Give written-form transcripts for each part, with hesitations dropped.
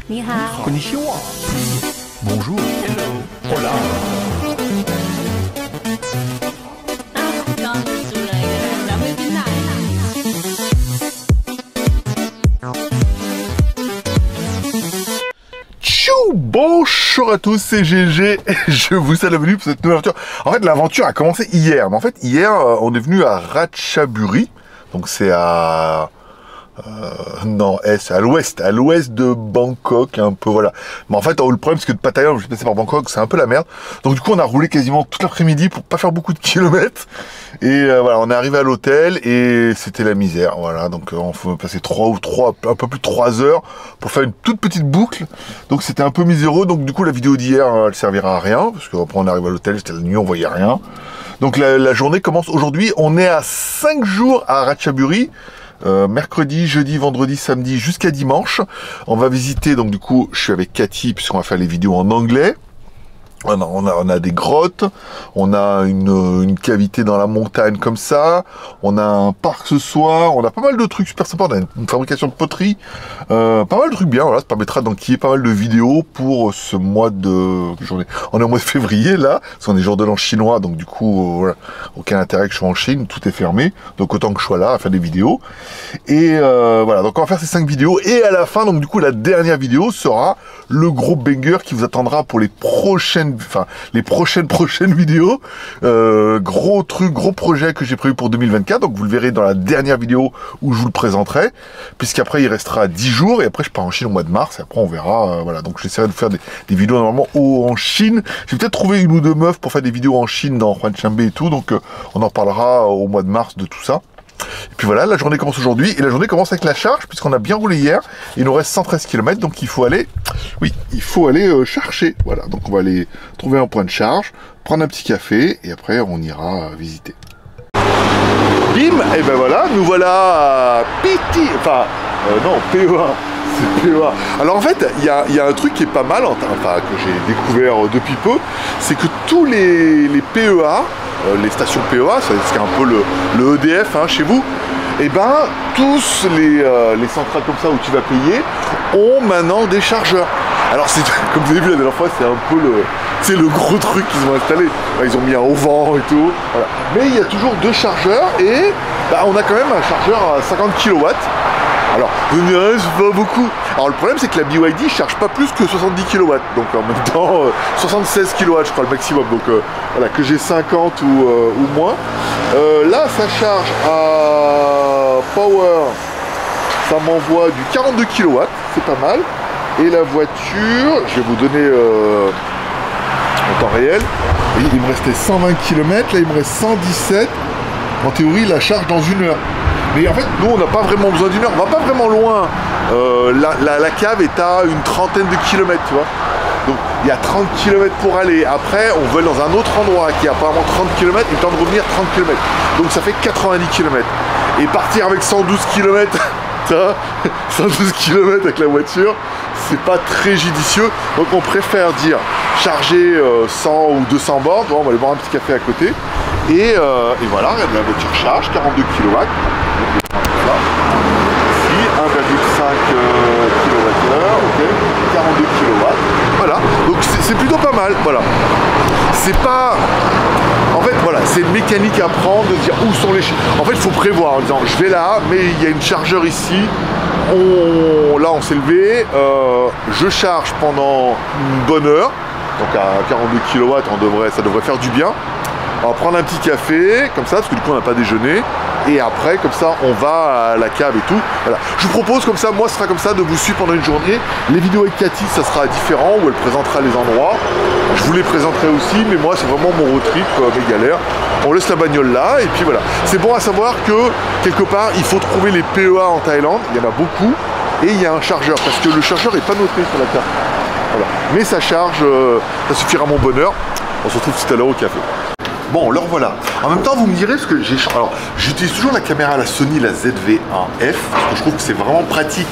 你好。 Konnichiwa. Bonjour. Hola. 刚煮了一个蓝莓冰奶。 Bonjour à tous, c'est GG et je vous souhaite la bienvenue pour cette nouvelle aventure. En fait, l'aventure a commencé hier, mais en fait, hier, on est venu à Ratchaburi, donc c'est à... non, est à l'ouest de Bangkok, un peu, voilà. Mais en fait, le problème, c'est que de Pattaya, je suis passé par Bangkok, c'est un peu la merde. Donc du coup, on a roulé quasiment toute l'après-midi pour pas faire beaucoup de kilomètres. Et voilà, on est arrivé à l'hôtel et c'était la misère, voilà. Donc on faut passer un peu plus de 3 heures pour faire une toute petite boucle. Donc c'était un peu miséreux. Donc du coup, la vidéo d'hier, elle servira à rien, parce qu'après on arrive à l'hôtel, c'était la nuit, on voyait rien. Donc la journée commence aujourd'hui. On est à 5 jours à Ratchaburi. Mercredi, jeudi, vendredi, samedi jusqu'à dimanche. On va visiter, donc du coup je suis avec Cathy puisqu'on va faire les vidéos en anglais. On a des grottes, on a une cavité dans la montagne comme ça, on a un parc ce soir, on a pas mal de trucs super sympas, on a une fabrication de poterie, pas mal de trucs bien, voilà, ça permettra d'enquiller pas mal de vidéos pour ce mois de... On est au mois de février là, parce qu'on est jour de l'an chinois, donc du coup, voilà, aucun intérêt que je sois en Chine, tout est fermé, donc autant que je sois là à faire des vidéos. Et voilà, donc on va faire ces 5 vidéos, et à la fin, donc du coup, la dernière vidéo sera le gros banger qui vous attendra pour les prochaines vidéos. Gros truc, gros projet que j'ai prévu pour 2024, donc vous le verrez dans la dernière vidéo où je vous le présenterai, puisqu'après il restera 10 jours, et après je pars en Chine au mois de mars, et après on verra, voilà, donc j'essaierai de faire des vidéos normalement en Chine. J'ai peut-être trouvé une ou deux meufs pour faire des vidéos en Chine, dans Huanchambe et tout, donc on en reparlera au mois de mars de tout ça. Et puis voilà, la journée commence aujourd'hui, et la journée commence avec la charge, puisqu'on a bien roulé hier, il nous reste 113 km, donc il faut aller, oui, il faut aller chercher, voilà, donc on va aller trouver un point de charge, prendre un petit café, et après on ira visiter. Bim, et ben voilà, nous voilà à Piti, enfin, non, PEA, c'est PEA. Alors en fait, il y a un truc qui est pas mal, enfin, que j'ai découvert depuis peu, c'est que tous les PEA, les stations PEA, c'est un peu le EDF hein, chez vous, et ben tous les centrales comme ça où tu vas payer ont maintenant des chargeurs. Alors c'est comme vous avez vu la dernière fois, c'est un peu le gros truc qu'ils ont installé. Ils ont mis un auvent et tout, voilà. Mais il y a toujours 2 chargeurs et bah, on a quand même un chargeur à 50 kW. Alors, vous me direz, c'est pas beaucoup. Alors le problème c'est que la BYD charge pas plus que 70 kW, donc en même temps 76 kW je crois le maximum, donc voilà, que j'ai 50 ou moins. Là ça charge à Power, ça m'envoie du 42 kW, c'est pas mal. Et la voiture, je vais vous donner en temps réel, il me restait 120 km, là il me reste 117. En théorie la charge dans 1 heure. Mais en fait, nous, on n'a pas vraiment besoin d'1 heure. On va pas vraiment loin. La cave est à une trentaine de kilomètres, tu vois. Donc, il y a 30 km pour aller. Après, on veut aller dans un autre endroit qui est apparemment 30 km et le temps de revenir 30 km. Donc, ça fait 90 km. Et partir avec 112 km, 112 km avec la voiture, c'est pas très judicieux. Donc, on préfère dire charger 100 ou 200 bornes. Bon, on va aller boire un petit café à côté. Et voilà, regarde, la voiture charge, 42 kW. Ici, 1,5 kWh, ok, 42 kW. Voilà, donc c'est plutôt pas mal, voilà. C'est pas... En fait, voilà, c'est une mécanique à prendre, de dire où sont les... En fait, il faut prévoir en disant, je vais là, mais il y a une chargeur ici. Là, on s'est levé. Je charge pendant une bonne heure. Donc à 42 kW, ça devrait faire du bien. On va prendre un petit café, comme ça, parce que du coup on n'a pas déjeuné. Et après, comme ça, on va à la cave et tout. Voilà. Je vous propose comme ça, moi ce sera comme ça, de vous suivre pendant une journée. Les vidéos avec Cathy, ça sera différent, où elle présentera les endroits. Je vous les présenterai aussi, mais moi c'est vraiment mon road trip, mes galères. On laisse la bagnole là, et puis voilà. C'est bon à savoir que, quelque part, il faut trouver les PEA en Thaïlande. Il y en a beaucoup. Et il y a un chargeur, parce que le chargeur n'est pas noté sur la carte. Voilà. Mais ça charge, ça suffira à mon bonheur. On se retrouve tout à l'heure au café. Bon, alors voilà. En même temps, vous me direz, parce que j'utilise toujours la caméra, la Sony, la ZV-1F, parce que je trouve que c'est vraiment pratique.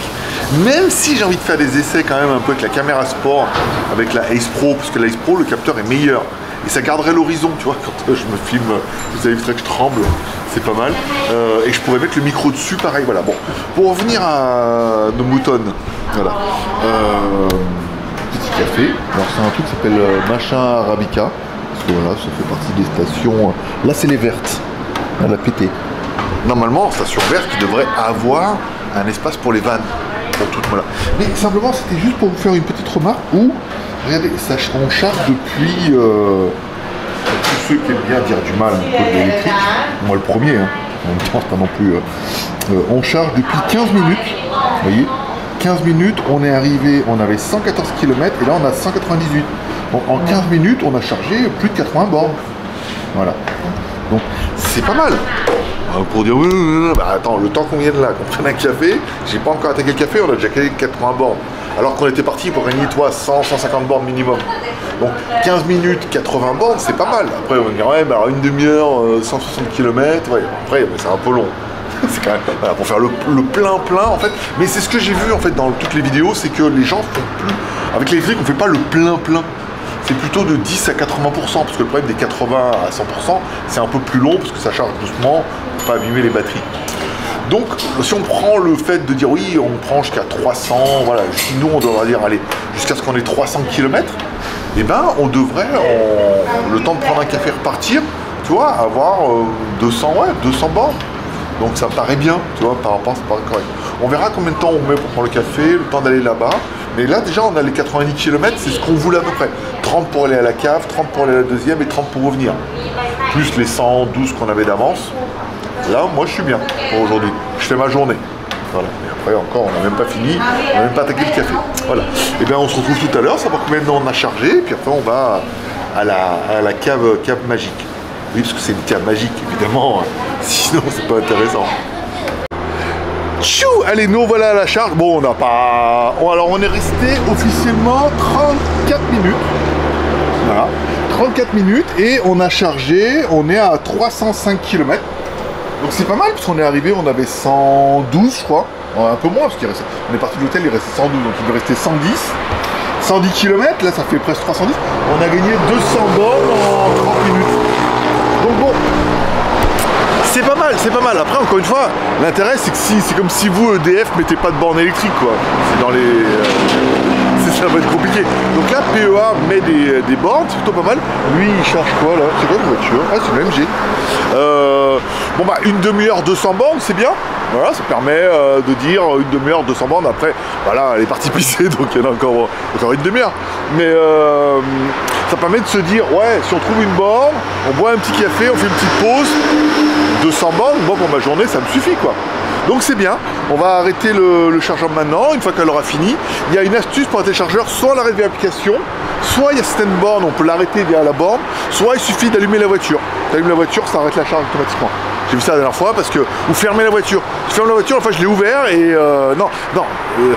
Même si j'ai envie de faire des essais quand même un peu avec la caméra sport, avec la Ace Pro, parce que la Ace Pro, le capteur est meilleur. Et ça garderait l'horizon, tu vois, quand je me filme, vous avez vu que je tremble, c'est pas mal. Et je pourrais mettre le micro dessus, pareil, voilà. Bon, pour revenir à nos moutons, voilà. Petit café. Alors c'est un truc qui s'appelle Machin Arabica. Parce que voilà, ça fait partie des stations. Là, c'est les vertes. Elle a pété. Normalement, station verte, qui devrait avoir un espace pour les vannes. Pour toutes, voilà. Mais simplement, c'était juste pour vous faire une petite remarque où, regardez, ça, on charge depuis. Tous ceux qui aiment bien dire du mal au code électrique, moi le premier, hein. En même temps, c'est pas non plus. On charge depuis 15 minutes. Vous voyez, 15 minutes, on est arrivé, on avait 114 km et là on a 198. Donc en 15 minutes, on a chargé plus de 80 bornes. Voilà. Donc c'est pas mal. Pour dire, bah, attends, le temps qu'on vienne là, qu'on prenne un café, j'ai pas encore attaqué le café, on a déjà calé 80 bornes. Alors qu'on était parti pour gagner, toi, 100-150 bornes minimum. Donc 15 minutes, 80 bornes, c'est pas mal. Après, on va dire, ouais, bah, alors une demi-heure, 160 km, ouais, après, c'est un peu long. C'est quand même, voilà, pour faire le plein-plein, en fait. Mais c'est ce que j'ai vu, en fait, dans toutes les vidéos, c'est que les gens font plus... Avec l'électrique, on fait pas le plein-plein. C'est plutôt de 10 à 80%, parce que le problème des 80 à 100%, c'est un peu plus long, parce que ça charge doucement, pour pas abîmer les batteries. Donc, si on prend le fait de dire oui, on prend jusqu'à 300, voilà, sinon on devrait dire, allez, jusqu'à ce qu'on ait 300 km, eh ben, on devrait, le temps de prendre un café et repartir, tu vois, avoir 200 bornes. Donc ça me paraît bien, tu vois, par rapport, c'est pas correct. On verra combien de temps on met pour prendre le café, le temps d'aller là-bas. Mais là, déjà, on a les 90 km, c'est ce qu'on voulait à peu près. 30 pour aller à la cave, 30 pour aller à la deuxième et 30 pour revenir. Plus les 112 qu'on avait d'avance. Là, moi, je suis bien pour aujourd'hui. Je fais ma journée. Voilà. Et après, encore, on n'a même pas fini. On n'a même pas attaqué le café. Voilà. Et bien, on se retrouve tout à l'heure, savoir combien de temps on a chargé. Et puis après, on va à la cave magique. Oui, parce que c'est une cave magique, évidemment. Sinon, c'est pas intéressant. Tchou, allez, nous voilà à la charge. Bon, on n'a pas... Alors, on est resté officiellement 34 minutes. Voilà. 34 minutes et on a chargé, on est à 305 km. Donc c'est pas mal, parce qu'on est arrivé, on avait 112, je crois. Un peu moins, parce qu'il restait... On est parti de l'hôtel, il restait 112, donc il devait rester 110. 110 km, là, ça fait presque 310. On a gagné 200 bornes en 30 minutes. Donc bon... C'est pas mal, c'est pas mal. Après, encore une fois, l'intérêt, c'est que si, c'est comme si vous, EDF, mettez pas de borne électrique, quoi. C'est dans les... ça va être compliqué. Donc là, PEA met des bornes, c'est plutôt pas mal. Lui, il charge quoi, là? C'est quoi une voiture? Ah, c'est le MG. Bon, bah, une demi-heure, 200 bornes, c'est bien. Voilà, ça permet de dire une demi-heure, 200 bornes. Après, voilà, elle est partie pisser, donc il y en a encore une demi-heure. Mais ça permet de se dire, ouais, si on trouve une borne, on boit un petit café, on fait une petite pause, 200 bornes, moi pour ma journée, ça me suffit, quoi. Donc c'est bien, on va arrêter le chargeur maintenant, une fois qu'elle aura fini. Il y a une astuce pour arrêter le chargeur, soit on l'arrête via l'application, soit il y a certaines bornes, on peut l'arrêter via la borne, soit il suffit d'allumer la voiture. Tu allumes la voiture, ça arrête la charge automatiquement. J'ai vu ça la dernière fois parce que vous fermez la voiture. Tu fermes la voiture, enfin je l'ai ouvert et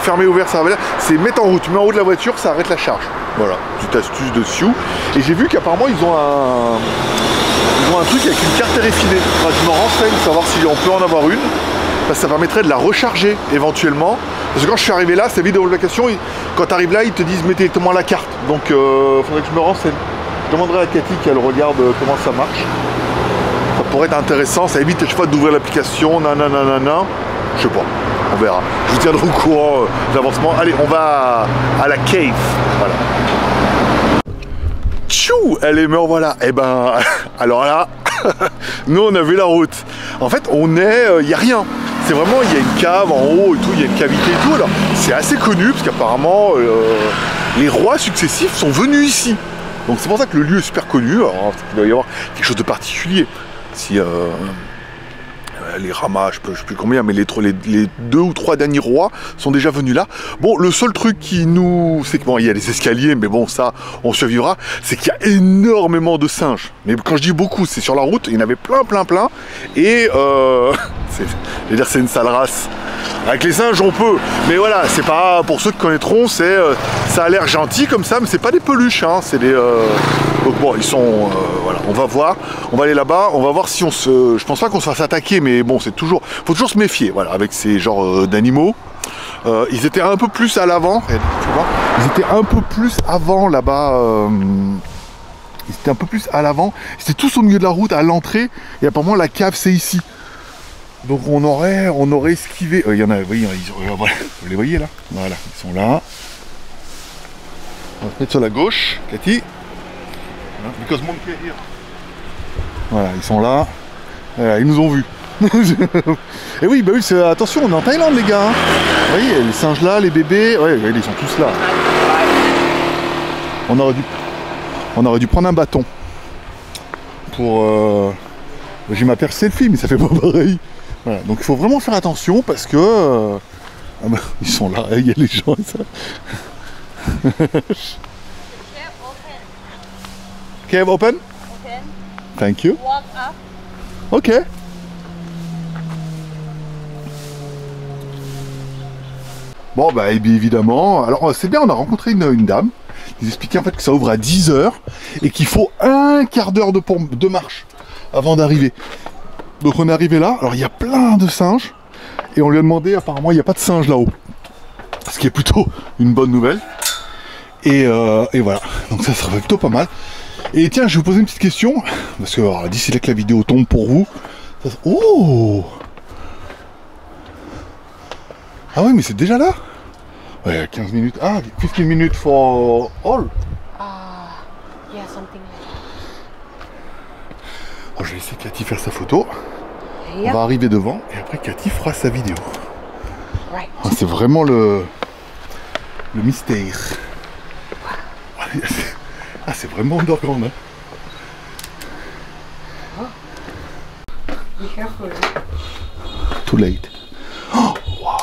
fermer ouvert ça va là. C'est mettre en route, tu mets en route la voiture, ça arrête la charge. Voilà, petite astuce dessus. Et j'ai vu qu'apparemment ils ont un truc avec une carte RFID. Enfin, je m'en renseigne, savoir si on peut en avoir une. Parce que ça permettrait de la recharger éventuellement. Parce que quand je suis arrivé là, c'est vide de l'application. Quand tu arrives là, ils te disent mets directement la carte. Donc faudrait que je me renseigne. Je demanderai à Cathy qu'elle regarde comment ça marche. Ça pourrait être intéressant, ça évite à chaque fois d'ouvrir l'application, nanana, je sais pas, on verra. Je vous tiendrai au courant de l'avancement. Allez, on va à la cave, voilà. Tchou, allez, me revoilà. Eh ben, alors là, nous on a vu la route. En fait, il n'y a rien. C'est vraiment, il y a une cave en haut et tout, il y a une cavité et tout. Alors, c'est assez connu, parce qu'apparemment, les rois successifs sont venus ici. Donc c'est pour ça que le lieu est super connu. Alors, il doit y avoir quelque chose de particulier. Si les Ramas, je sais plus combien, mais les 2 ou 3 derniers rois sont déjà venus là. Bon, le seul truc qui nous... c'est que bon, il y a les escaliers, mais bon, ça, on survivra. C'est qu'il y a énormément de singes. Mais quand je dis beaucoup, c'est sur la route, il y en avait plein. Et, je veux dire, c'est une sale race. Avec les singes, on peut. Mais voilà, c'est pas... Pour ceux qui connaîtront, c'est... ça a l'air gentil comme ça, mais c'est pas des peluches, hein. C'est des... Donc bon, ils sont... voilà, on va voir. On va aller là-bas, on va voir si on se... Je pense pas qu'on se fasse attaquer, mais bon, c'est toujours... Faut toujours se méfier, voilà, avec ces genres d'animaux. Ils étaient un peu plus à l'avant. Ils étaient un peu plus avant là-bas Ils étaient un peu plus à l'avant. C'était tous au milieu de la route, à l'entrée. Et apparemment, la cave, c'est ici. Donc on aurait esquivé. Il y en a, oui, voilà. Vous les voyez là? Voilà, ils sont là. On va se mettre sur la gauche, Cathy. Because monkey here. Voilà, ils sont là. Voilà, ils nous ont vus. Et oui, bah oui, attention, on est en Thaïlande, les gars. Hein. Vous voyez, les singes là, les bébés, ouais, ils sont tous là. On aurait dû prendre un bâton pour. J'ai ma paire selfie, mais ça fait pas pareil. Voilà, donc il faut vraiment faire attention parce que ah bah, ils sont là, il y a les gens. Ça. Cave open. Open. Thank you. Walk up. Ok. Bon bah et bien évidemment, alors c'est bien, on a rencontré une dame qui nous expliquait en fait que ça ouvre à 10 h et qu'il faut un quart d'heure de marche avant d'arriver. Donc on est arrivé là, alors il y a plein de singes et on lui a demandé, apparemment il n'y a pas de singes là-haut. Ce qui est plutôt une bonne nouvelle. Et voilà, donc ça serait plutôt pas mal. Et tiens, je vais vous poser une petite question, parce que d'ici là que la vidéo tombe pour vous. Ça... Oh! Ah oui, mais c'est déjà là? Ouais, 15 minutes. Ah, 15 minutes for all. Yeah, something like Oh, je vais laisser Cathy faire sa photo. that. On Yep. va arriver devant et après Cathy fera sa vidéo. Right. Ah, c'est vraiment le mystère. Ah, c'est vraiment underground. Hein. Be careful. Too late. Oh, wow.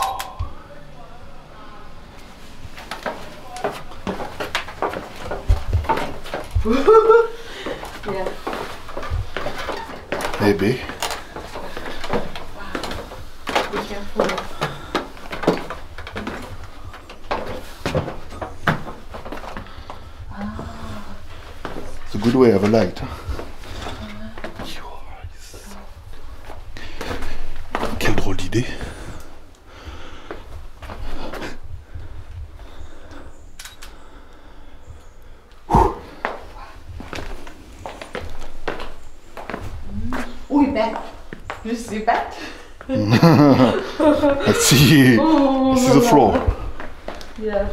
Yeah. Eh ben. Be careful. It's a good way of a light. Quelle drôle d'idée. Ooh, bat. You see bat? Let's see. This is the floor. Yeah.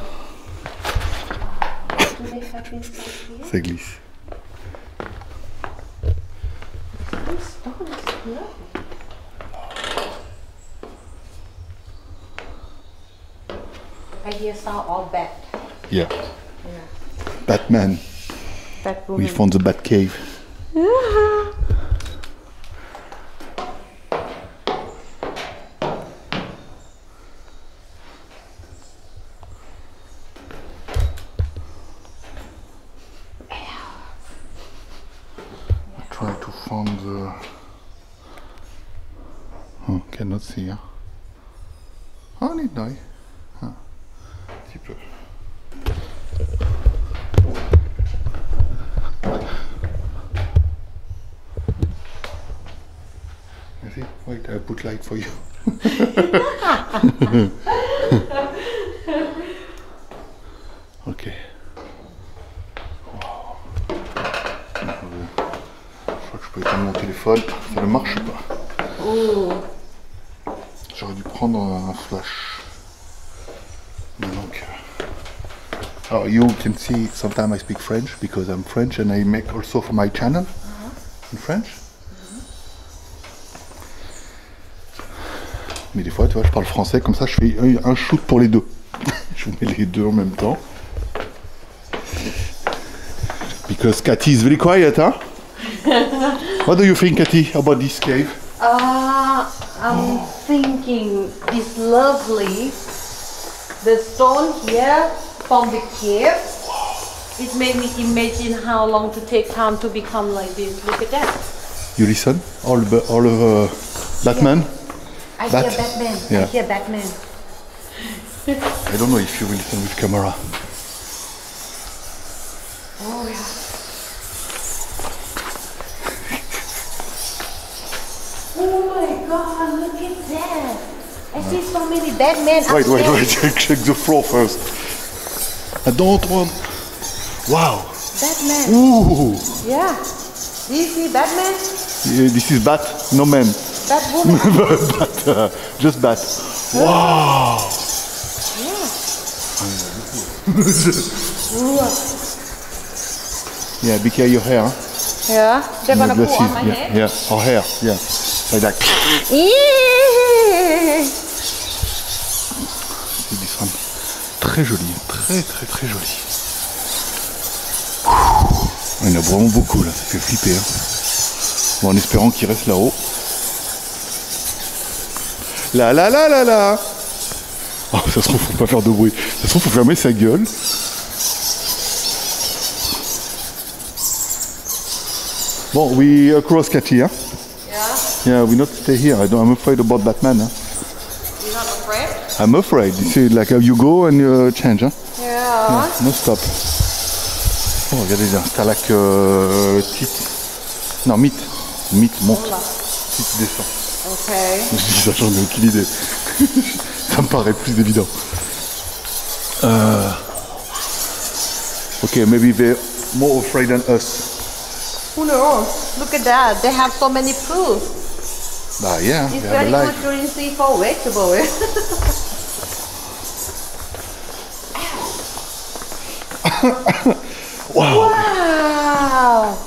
Do they have this here? Ça glisse. This stone is lovely. I hear sound of bat. Yeah. Yeah. Batman. Bat We woman. found the Bat Cave. Try to find the. Oh, cannot see. Hein. Ah, niet nee. Ah, un petit peu. You see? Wait, I put light for you. Ok. Wow. Je crois que je peux éteindre mon téléphone. Ça ne marche pas. Oh. J'aurais dû prendre un flash. Maintenant que... Alors, you can see sometimes I speak French because I'm French and I make also for my channel in French. Mais des fois, tu vois, je parle français, comme ça je fais un shoot pour les deux. Je vous mets les deux en même temps. Because Cathy is very quiet, huh? What do you think, Cathy, about this cave? I'm thinking it's lovely. The stone here from the cave. It made me imagine how long to take time to become like this. Look at that. You listen? All Batman? I Bat? hear Batman. Yeah. I hear Batman. I don't know if you will listen with camera. Oh yeah. Oh my God! Look at that. I see so many Batman. Wait, upstairs. check the floor first. I don't want... Wow! Batman. Ooh, Yeah. Do you see Batman? this is bat, no man. Batwoman. Bat, just bat. Wow. Yeah. Yeah, be careful your hair. Huh? Yeah. They're gonna Bless pull you. on my Yeah, head. yeah, or hair, yeah, like that. Yeah. C'est this one. Très joli, très joli. Il y en a vraiment beaucoup là, ça fait flipper. Hein. Bon, en espérant qu'il reste là-haut. Là. Oh, ça se trouve, faut pas faire de bruit. Ça se trouve, faut fermer sa gueule. Bon, we across Cathy, hein? Yeah. Yeah, we not stay here. I'm afraid about Batman. Hein? You're not afraid? I'm afraid. You see, like you go and you change, hein? Yeah. No stop. Oh, regardez, il y a un stalactite. Non, mythe. Mythe monte. Mythe descend. Okay. Je dis ça, j'en ai aucune idée. Ça me paraît plus évident. Ok, maybe they're more afraid than us. Who knows? Look at that. They have so many pools. Bah yeah, It's they have a very life. good green sea for vegetable. Wow. Wow.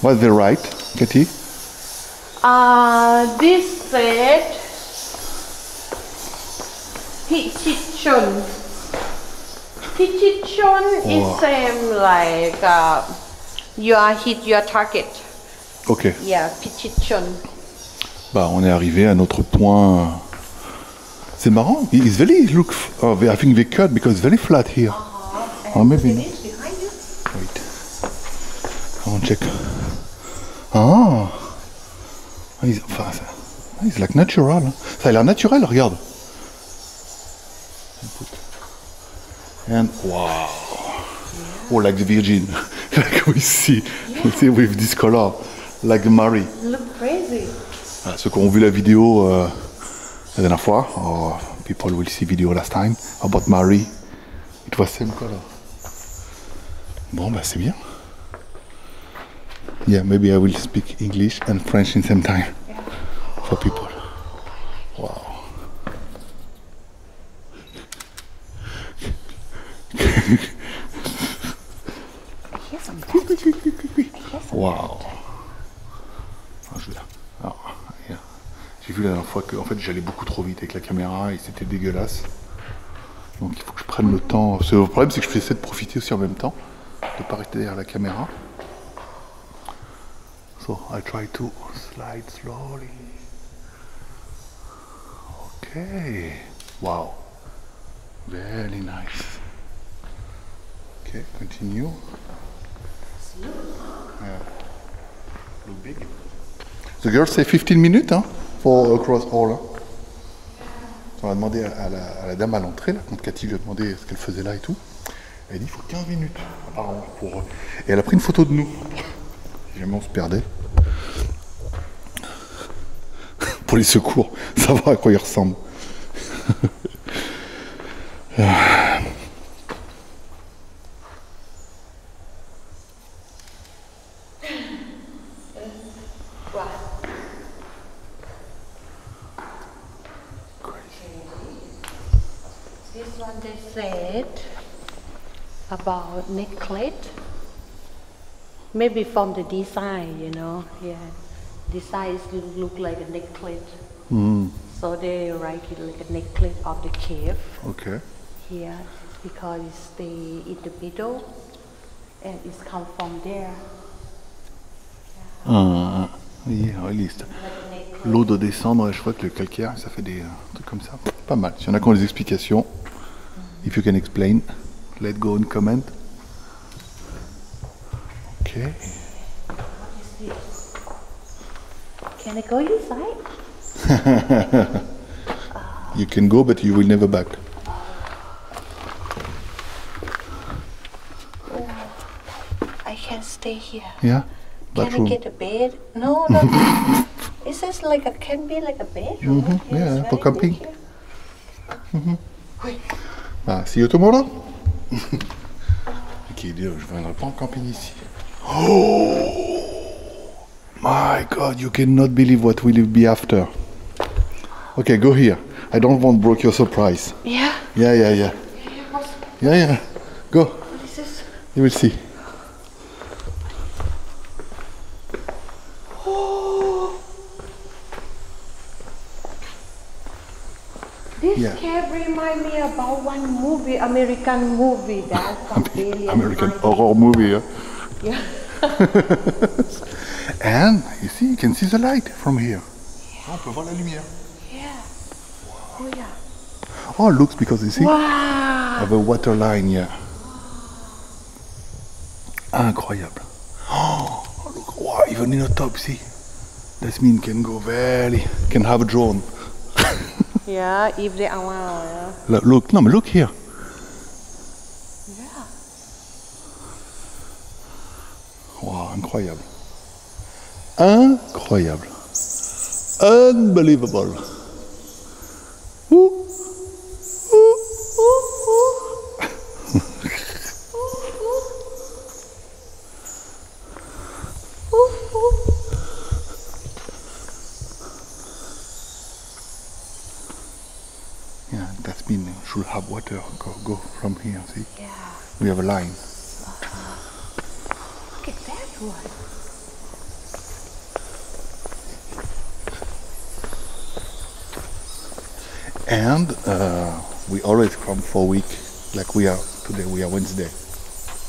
Was they right, Katie? This said Pichichon. Pichichon is same like you are hit your target. Ok. Yeah, Pichichon. Bah on est arrivé à notre point. C'est marrant. It's very look. Oh, I think they cut because it's very flat here. Oh, maybe. It is behind you. Wait. I want to check. Ah. It's like natural. Hein. Ça a l'air naturel, regarde. And wow. Oh, like the Virgin. Like we see with this color. Like Mary. Look crazy. Voilà, ceux qui ont vu la vidéo la dernière fois, or people will see video last time, about Mary. It was same color. Bon, bah c'est bien. Yeah, maybe I will speak English and French in same time. Yeah. For people. Wow. Here's some Wow. Ah, je vais là. Alors, yeah. J'ai vu la dernière fois que en fait j'allais beaucoup trop vite avec la caméra et c'était dégueulasse. Donc il faut que je prenne le temps. Le problème c'est que je essaie de profiter aussi en même temps, de ne pas rester derrière la caméra. So I try to slide slowly. Okay. Wow. Very nice. Okay, continue. Yeah. Look big. The girls say 15 minutes hein, for across all. Hein. On a demandé à la dame à l'entrée, là, quand Cathy lui a demandé ce qu'elle faisait là et tout. Elle dit il faut 15 minutes apparemment pour. Et elle a pris une photo de nous. Si jamais on se perdait. Pour les secours, savoir à quoi ils ressemblent. This one they said about necklace. Maybe from the design, you know. Yeah, design look like a necklace. So they write it like a necklace of the cave. Ok. Here because it stay in the middle and it's come from there. Oui, réaliste. L'eau doit descendre et je crois que le calcaire, ça fait des trucs comme ça. Pas mal. S'il y en a qui ont des explications, if you can explain, let go and comment. Ok. What is this? Can I go inside? You can go, but you will never back. I can stay here. Yeah? Can Bathroom. I get a bed? No, no. Is this like a can be like a bedroom? Yeah, It's for very camping. big here. Ah, see you tomorrow? qui dit, je ne viendrai pas en camping ici. Oh my God, you cannot believe what will be after. Okay, go here. I don't want to break your surprise. Yeah. Yeah. Yeah. Go. What is this? You will see. This cave remind me about one movie, American movie, that's American horror movie. Huh? Yeah. And you see, you can see the light from here. Yeah. On peut voir la lumière. Yeah. Wow. Oh yeah. Oh, looks because you see, wow. have a water line here. Incroyable. Oh, look, wow, even in the top, see. That means can go very, can have a drone. Yeah, if they are yeah. Look, no, but look here. Yeah. Wow, incroyable. Incroyable. Unbelievable. Ooh. Yeah, that's been should have water go from here, see? Yeah. We have a line. Look at that one. And we always come for a week, like we are today, we are Wednesday.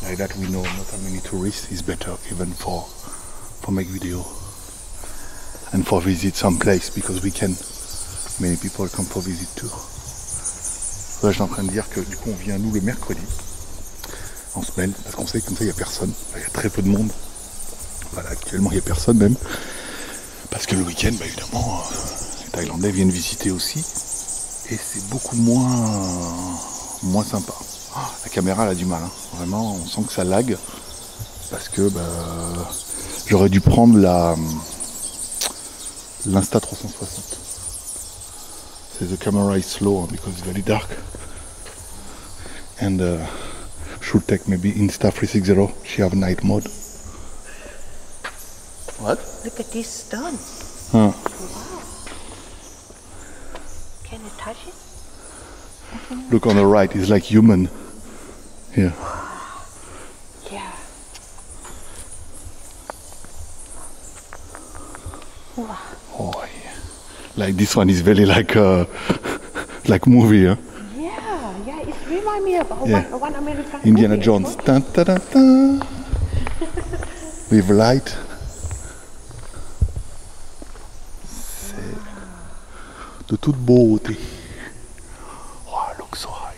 Like that we know not how many tourists is better even for make video and for visit some place because we can, many people come for visit too. Là, je suis en train de dire que du coup on vient nous le mercredi en semaine parce qu'on sait que comme ça il n'y a personne, il y a très peu de monde. Voilà, actuellement il n'y a personne même parce que le week-end bah, évidemment les Thaïlandais viennent visiter aussi et c'est beaucoup moins sympa. Oh, la caméra elle a du mal, hein. Vraiment on sent que ça lag parce que bah, j'aurais dû prendre l'Insta 360. The camera is slow because it's very dark and should take maybe Insta 360. She have night mode. What? Look at this stone. Huh. Wow. Can you touch it? Look on the right, it's like human. Here. Yeah. Wow. Oh yeah. Like this one is very like like movie, huh? Yeah, it reminds me of one American Indiana movie. Jones. Dun, dun, dun, dun. With light. C'est de toute beauté. Oh, look so high.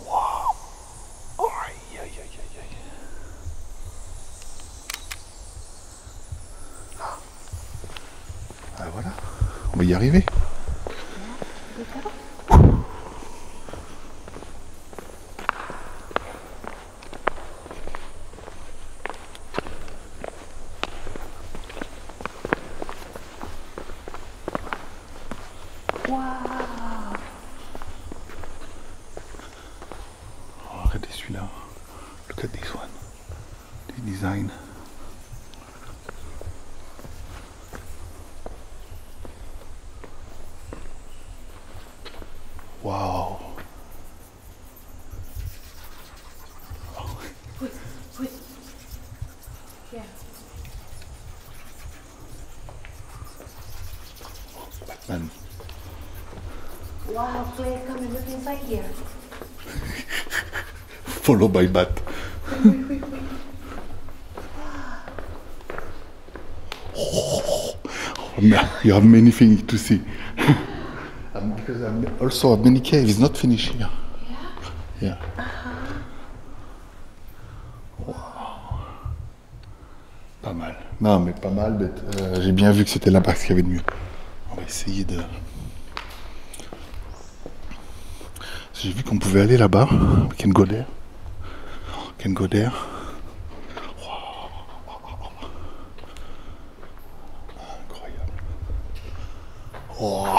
Wow. Oh, aïe, aïe, aïe, aïe, aïe. Ah, voilà. On va y arriver. Wow. Oh, regardez celui-là. Look at this one. The design. Wow. Wait. Yeah. Batman. Wow, Claire, come and look inside here. Followed by bat. Wait. You have many things to see. Because I also have many caves. It's not finished here. Yeah? Yeah. Wow. Pas mal. Non, mais pas mal. Mais, j'ai bien vu que c'était l'impact qu'il y avait de mieux. On va essayer de... J'ai vu qu'on pouvait aller là-bas. We can go there. Can go there. Incroyable. Oh.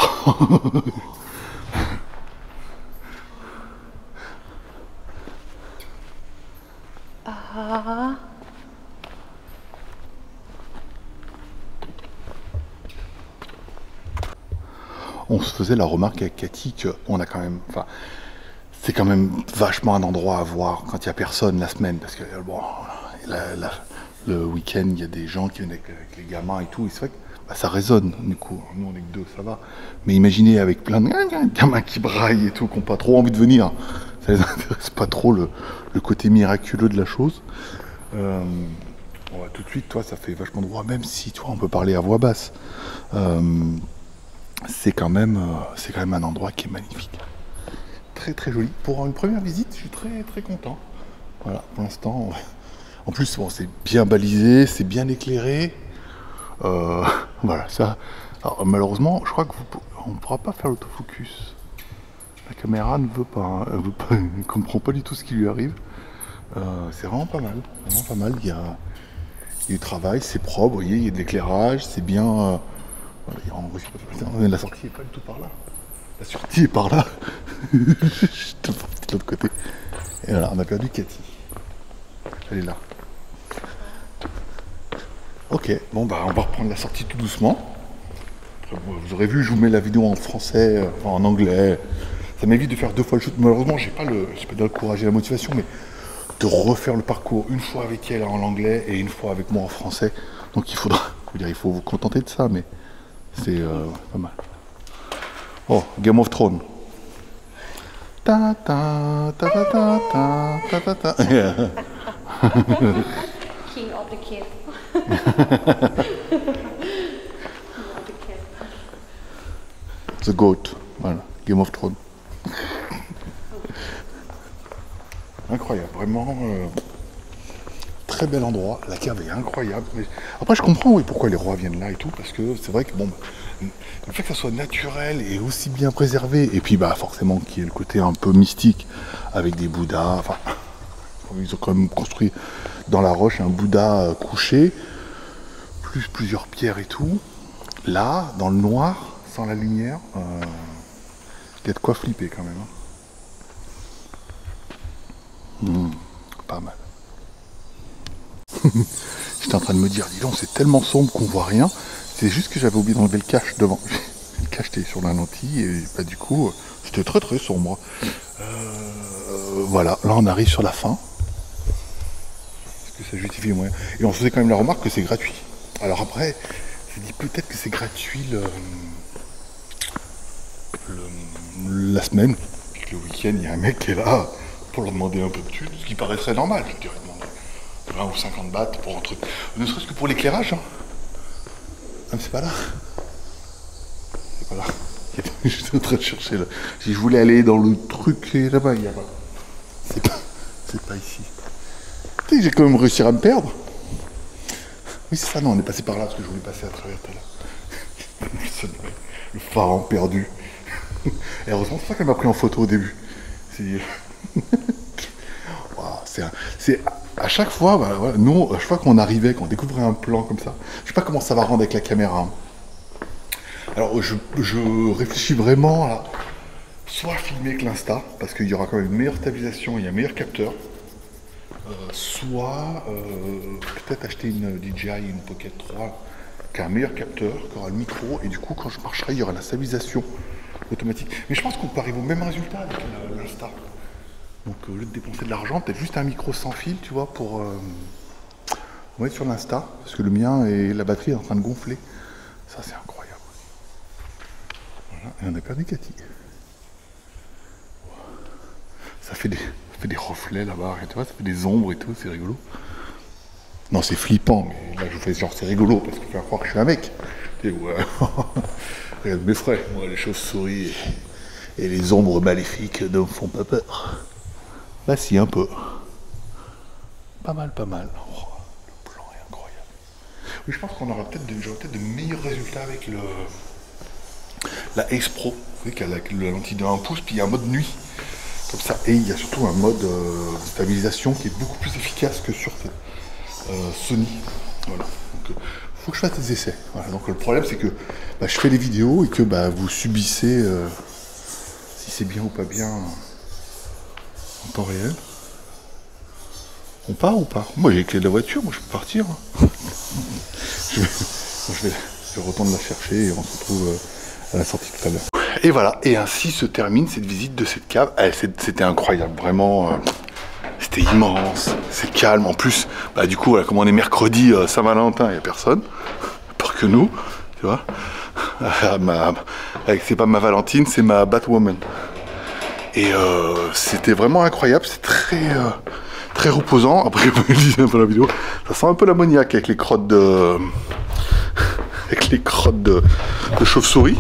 On se faisait la remarque avec Cathy qu'on a quand même, enfin, c'est quand même vachement un endroit à voir quand il n'y a personne la semaine, parce que bon, le week-end, il y a des gens qui viennent avec les gamins et tout, et c'est vrai que bah, ça résonne, du coup, nous on est que deux, ça va. Mais imaginez avec plein de gamins qui braillent et tout, qui n'ont pas trop envie de venir, ça les intéresse pas trop le côté miraculeux de la chose. Ouais, tout de suite, toi, ça fait vachement de voix, même si, toi, on peut parler à voix basse. C'est quand même un endroit qui est magnifique. Très très joli. Pour une première visite, je suis très très content. Voilà, pour l'instant. En plus, bon, c'est bien balisé, c'est bien éclairé. Voilà, ça. Alors, malheureusement, je crois qu'on ne pourra pas faire l'autofocus. La caméra ne veut pas, hein, elle ne comprend pas du tout ce qui lui arrive. C'est vraiment pas mal. Vraiment pas mal. Il y a du travail, c'est propre, vous voyez, il y a de l'éclairage, c'est bien. Voilà, la sortie n'est pas du tout par là. La sortie est par là. Je te vois de l'autre côté. Et voilà, on a perdu Cathy. Elle est là. Ok, bon bah on va reprendre la sortie tout doucement. Après, vous aurez vu, je vous mets la vidéo en français, enfin en anglais. Ça m'évite de faire 2 fois le shoot. Malheureusement, j'ai pas le courage et la motivation, mais de refaire le parcours une fois avec elle en anglais et une fois avec moi en français. Donc il faudra, il faut vous contenter de ça, mais c'est pas mal. Oh, Game of Thrones. Ta ta ta ta ta ta ta ta ta. King of the cave. The Goat. Voilà, Game of Thrones. Incroyable, vraiment. Très bel endroit. La cave est incroyable. Mais après, je comprends oui, pourquoi les rois viennent là et tout, parce que c'est vrai que bon, le fait que ça soit naturel et aussi bien préservé, et puis bah forcément qu'il y ait le côté un peu mystique avec des Bouddhas. Enfin, ils ont quand même construit dans la roche un Bouddha couché, plus plusieurs pierres et tout. Là, dans le noir, sans la lumière, il y a de quoi flipper quand même. Pas mal. J'étais en train de me dire, dis donc, c'est tellement sombre qu'on voit rien. C'est juste que j'avais oublié d'enlever le cache devant. Le cache était sur la lentille et bah, du coup, c'était très très sombre. Voilà, là on arrive sur la fin. Est-ce que ça justifie les moyens? Et on faisait quand même la remarque que c'est gratuit. Alors après, je dis peut-être que c'est gratuit la semaine. Puis le week-end, il y a un mec qui est là pour leur demander un peu de thunes, ce qui paraissait normal, je dirais. 20 ou 50 bahts pour un truc. Ne serait-ce que pour l'éclairage. Hein. Ah, mais c'est pas là. C'est pas là. J'étais en train de chercher là. Si je voulais aller dans le truc là-bas, il y a pas. C'est pas ici. Tu sais, j'ai quand même réussi à me perdre. Oui, c'est ça, non, on est passé par là parce que je voulais passer à travers tout à l'heure. Le pharaon perdu. Et heureusement, c'est ça qu'elle m'a pris en photo au début. C'est à chaque fois, bah, ouais, nous, à chaque fois qu'on arrivait, qu'on découvrait un plan comme ça, je sais pas comment ça va rendre avec la caméra. Alors, je réfléchis vraiment à soit filmer avec l'Insta, parce qu'il y aura quand même une meilleure stabilisation et un meilleur capteur, soit peut-être acheter une DJI, une Pocket 3, qui a un meilleur capteur, qui aura le micro, et du coup, quand je marcherai, il y aura la stabilisation automatique. Mais je pense qu'on peut arriver au même résultat avec l'Insta. Donc au lieu de dépenser de l'argent, peut-être juste un micro sans fil, tu vois, pour mettre sur l'Insta, parce que le mien et la batterie est en train de gonfler. Ça c'est incroyable. Voilà, et on a perdu Cathy. Ça fait des reflets là-bas, tu vois, ça fait des ombres et tout, c'est rigolo. Non, c'est flippant, mais là je vous fais genre c'est rigolo, parce qu'il faut croire que je suis un mec. Et ouais. Regarde mes frères, moi les chauves-souris et les ombres maléfiques ne me font pas peur. Bah si, un peu. Pas mal, pas mal. Oh, le plan est incroyable. Oui, je pense qu'on aura peut-être de meilleurs résultats avec la Ace Pro. Vous voyez qu'elle a la lentille de 1 pouce, puis il y a un mode nuit. Comme ça. Et il y a surtout un mode de stabilisation qui est beaucoup plus efficace que sur Sony. Voilà. Donc, faut que je fasse des essais. Voilà. Donc le problème, c'est que bah, je fais les vidéos et que bah, vous subissez si c'est bien ou pas bien en temps réel. On part ou pas? Moi j'ai les clés de la voiture, moi je peux partir. je vais retourner la chercher et on se retrouve à la sortie tout à l'heure. Et voilà, et ainsi se termine cette visite de cette cave. C'était incroyable, vraiment. C'était immense, c'est calme. En plus, bah, du coup, comme on est mercredi Saint-Valentin, il n'y a personne, pas que nous, tu vois. C'est pas ma Valentine, c'est ma Batwoman. Et c'était vraiment incroyable, c'est très reposant. Après, comme je disais un peu dans la vidéo, ça sent un peu l'ammoniaque avec les crottes de... de chauve-souris.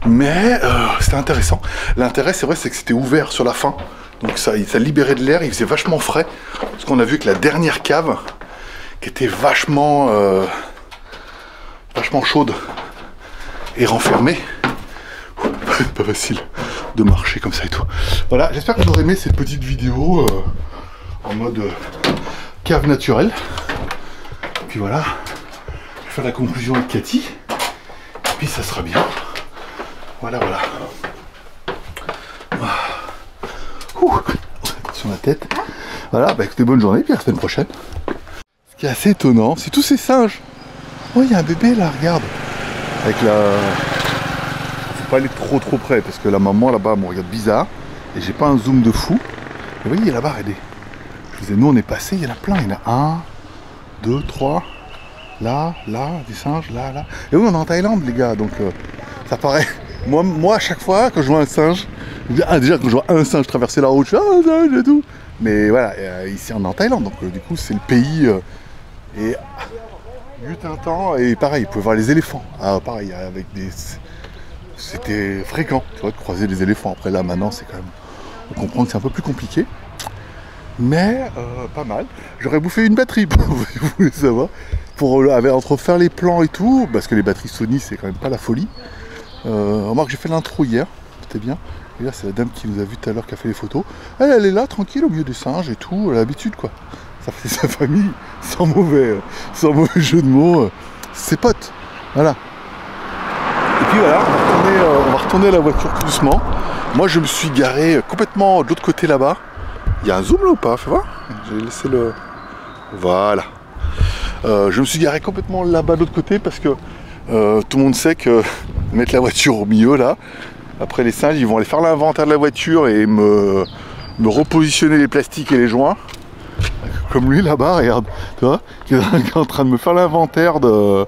Mais c'était intéressant. L'intérêt, c'est vrai, c'est que c'était ouvert sur la fin. Donc ça libérait de l'air, il faisait vachement frais. Parce qu'on a vu que la dernière cave, qui était vachement chaude et renfermée, pas facile de marcher comme ça et tout. Voilà, j'espère que vous aurez aimé cette petite vidéo en mode cave naturelle. Et puis voilà, je vais faire la conclusion avec Cathy. Et puis ça sera bien. Voilà. Sur la tête. Voilà, bah écoutez, bonne journée, puis à la semaine prochaine. Ce qui est assez étonnant, c'est tous ces singes. Oh, il y a un bébé là, regarde. Avec la... Faut pas aller trop près, parce que la maman là-bas me regarde bizarre. Et j'ai pas un zoom de fou. Et vous voyez, là-bas, regardez. Je disais, nous on est passé, il y en a plein. Il y en a 1, 2, 3. Là, des singes, là. Et oui, on est en Thaïlande, les gars, donc ça paraît... Moi, à chaque fois, quand je vois un singe, déjà quand je vois un singe traverser la route, je fais ah, un singe et tout. Mais voilà, ici on est en Thaïlande, donc du coup c'est le pays. Et il y a eu un temps, et pareil, vous pouvez voir les éléphants. Ah, pareil, avec des. C'était fréquent, tu vois, de croiser les éléphants. Après là, maintenant, c'est quand même. On comprend que c'est un peu plus compliqué. Mais pas mal. J'aurais bouffé une batterie, vous voulez savoir. Pour entre faire les plans et tout, parce que les batteries Sony, c'est quand même pas la folie. Remarque, j'ai fait l'intro hier, c'était bien. Et là, c'est la dame qui nous a vu tout à l'heure qui a fait les photos. Elle est là, tranquille, au milieu des singes et tout, elle a l'habitude quoi. Ça fait sa famille, sans mauvais jeu de mots, ses potes. Voilà. Et puis voilà, on va retourner à la voiture tout doucement. Moi, je me suis garé complètement de l'autre côté là-bas. Il y a un zoom là ou pas? Fais voir. J'ai laissé le... Voilà. Je me suis garé complètement là-bas de l'autre côté parce que tout le monde sait que mettre la voiture au milieu là, après les singes ils vont aller faire l'inventaire de la voiture et me repositionner les plastiques et les joints. Comme lui là-bas, regarde, tu vois, qui est en train de me faire l'inventaire de...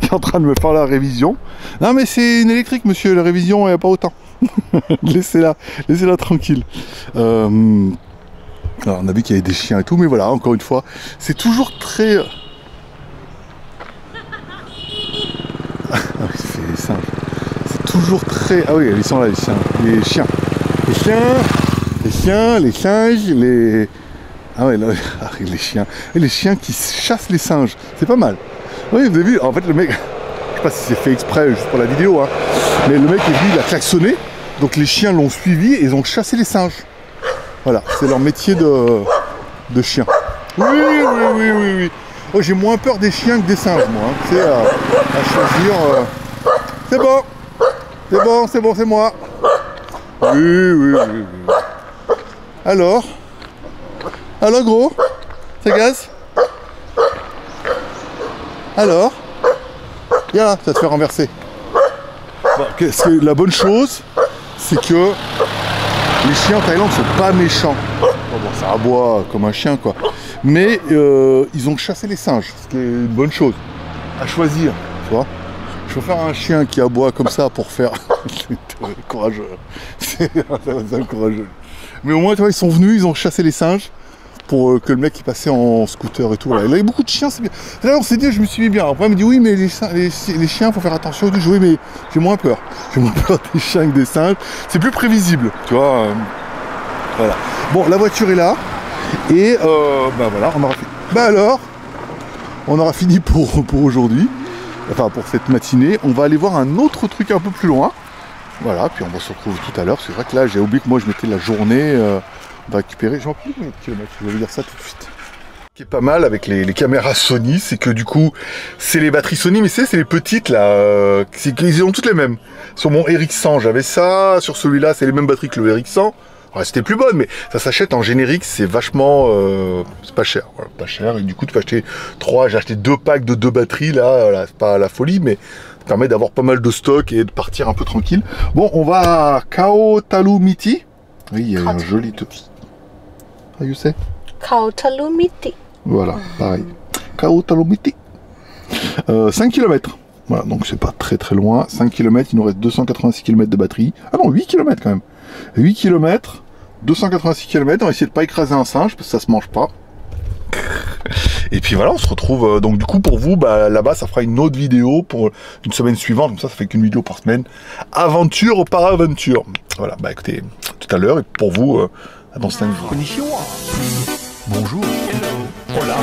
qui est en train de me faire la révision. Non mais c'est une électrique monsieur, la révision il n'y a pas autant. Laissez-la tranquille. Alors on a vu qu'il y avait des chiens et tout, mais voilà, encore une fois, c'est toujours très... c'est les singes. C'est toujours très... Ah oui, ils sont là, les chiens. Les singes, les... Ah ouais, là, les chiens. Et les chiens qui chassent les singes. C'est pas mal. Oui, vous avez vu, en fait, le mec... Je sais pas si c'est fait exprès, juste pour la vidéo, hein. Mais le mec est venu, il a klaxonné. Donc les chiens l'ont suivi et ils ont chassé les singes. Voilà, c'est leur métier de chien. Oui. Oh, j'ai moins peur des chiens que des singes, moi. Hein. C'est à choisir. C'est bon, c'est moi. Oui. Alors gros, ça gaz? Alors? Viens là, ça te fait renverser. Bon, la bonne chose, c'est que les chiens en Thaïlande sont pas méchants. Bon, ça aboie comme un chien, quoi. Mais ils ont chassé les singes, ce qui est une bonne chose. À choisir, tu vois. Je préfère un chien qui aboie comme ça pour faire... C'est courageux. C'est courageux. Mais au moins, tu vois, ils sont venus, ils ont chassé les singes pour que le mec qui passait en scooter et tout. Voilà. Il avait beaucoup de chiens, c'est bien. Là, on s'est dit, je me suis mis bien. Après, il me dit, oui, mais les chiens, faut faire attention. Je dis, oui, mais j'ai moins peur. J'ai moins peur des chiens que des singes. C'est plus prévisible, tu vois. Voilà. Bon, la voiture est là. Et, bah voilà, on aura fait. Bah alors, on aura fini pour aujourd'hui. Enfin, pour cette matinée. On va aller voir un autre truc un peu plus loin. Voilà, puis on va se retrouver tout à l'heure. C'est vrai que là, j'ai oublié que moi, je mettais la journée. On va récupérer, j'en plus combien de kilomètres, je vais vous dire ça tout de suite. Ce qui est pas mal avec les caméras Sony, c'est que du coup, c'est les batteries Sony, mais c'est les petites là, ils ont toutes les mêmes. Sur mon RX100, j'avais ça, sur celui-là, c'est les mêmes batteries que le RX100. C'était plus bonne, mais ça s'achète en générique, c'est vachement... c'est pas cher, voilà, pas cher. Et du coup, tu peux acheter 3, j'ai acheté 2 packs de 2 batteries, là, voilà, c'est pas la folie, mais ça permet d'avoir pas mal de stock et de partir un peu tranquille. Bon, on va à Kaotalumiti. Oui, il y a un joli... Ah, you say? Kaotalumiti. Voilà, pareil. Kaotalumiti. 5 km. Voilà, donc c'est pas très très loin. 5 km, il nous reste 286 km de batterie. Ah non, 8 km quand même. 8 km, 286 km, on va essayer de pas écraser un singe, parce que ça se mange pas. Et puis voilà, on se retrouve, donc du coup pour vous, bah, là-bas ça fera une autre vidéo pour une semaine suivante, comme ça fait qu'une vidéo par semaine. Aventure par aventure. Voilà, bah écoutez, tout à l'heure, et pour vous, dans 5 jours. Konnichiwa. Bonjour. Hello. Hola.